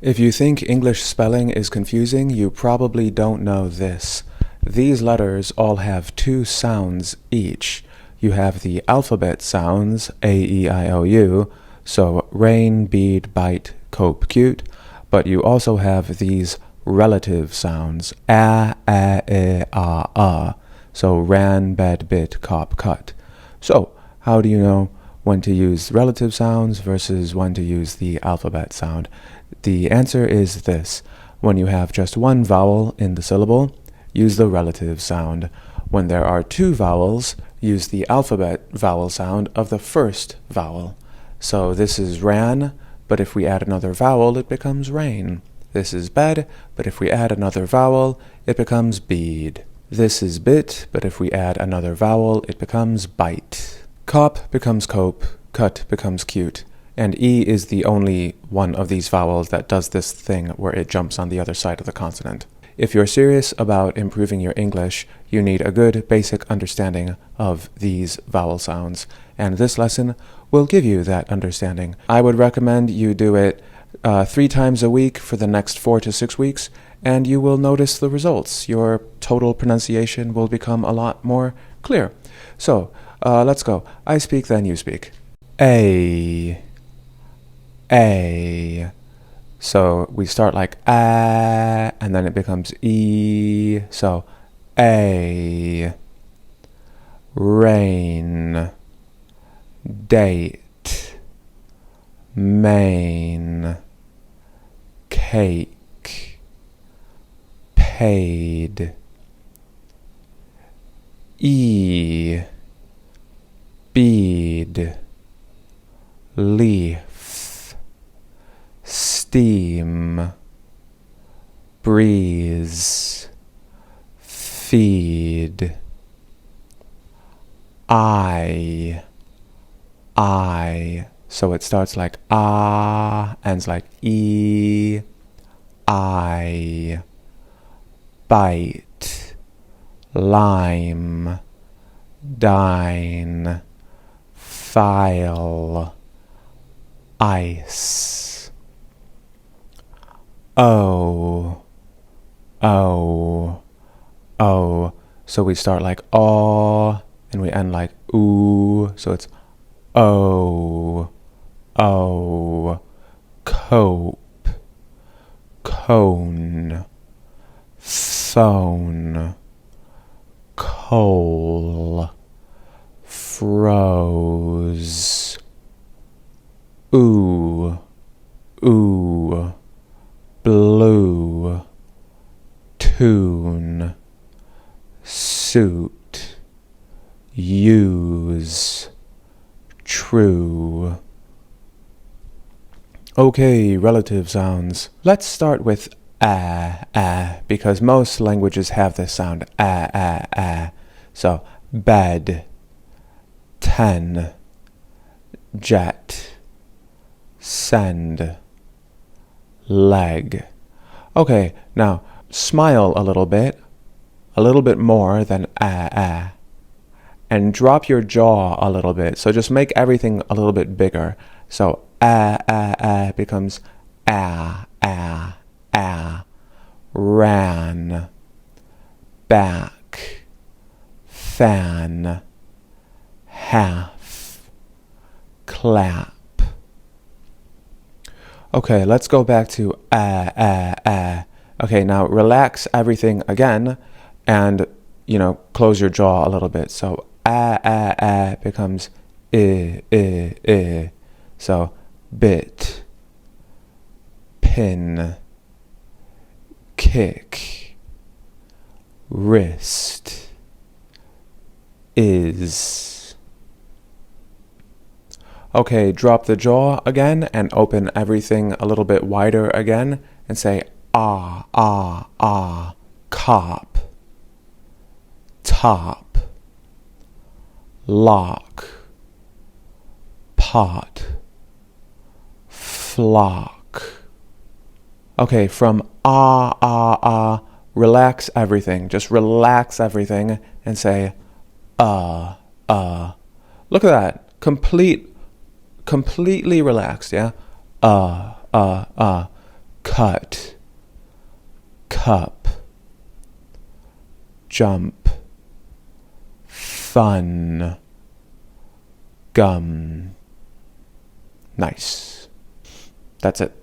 If you think English spelling is confusing, you probably don't know this. These letters all have two sounds each. You have the alphabet sounds, A, E, I, O, U, so rain, bead, bite, cope, cute, but you also have these relative sounds, A, E, Ah, so ran, bed, bit, cop, cut. So, how do you know when to use relative sounds versus when to use the alphabet sound? The answer is this. When you have just one vowel in the syllable, use the relative sound. When there are two vowels, use the alphabet vowel sound of the first vowel. So this is ran, but if we add another vowel, it becomes rain. This is bed, but if we add another vowel, it becomes bead. This is bit, but if we add another vowel, it becomes bite. Cop becomes cope, cut becomes cute. And E is the only one of these vowels that does this thing where it jumps on the other side of the consonant. If you're serious about improving your English, you need a good basic understanding of these vowel sounds, and this lesson will give you that understanding. I would recommend you do it 3 times a week for the next 4 to 6 weeks, and you will notice the results. Your total pronunciation will become a lot more clear. So, let's go. I speak, then you speak. A. So we start like A, and then it becomes E. So A. Rain. Date. Main. Cake. Paid. E. Bead. Leaf. Steam. Breeze. Feed. I. So it starts like ah, ends like e. I. Bite. Lime. Dine. File. Ice. O. So we start like aw, and we end like ooh, so it's O. Cope. Cone. Phone. Coal. Froze. Ooh. Blue. Tune. Suit. Use. True. Okay, relative sounds. Let's start with because most languages have this sound So, bed. 10. Jet. Send. Leg. Okay, now smile a little bit more than and drop your jaw a little bit. So just make everything a little bit bigger. So becomes ran, back, fan, half, clap. Okay, let's go back to Okay, now relax everything again and, close your jaw a little bit. So becomes So bit, pin, kick, wrist, is. Okay, drop the jaw again and open everything a little bit wider again and say cop, top, lock, pot, flock. Okay, from relax everything. Just relax everything and say Look at that. Completely relaxed, yeah? cut, cup, jump, fun, gum. Nice. That's it.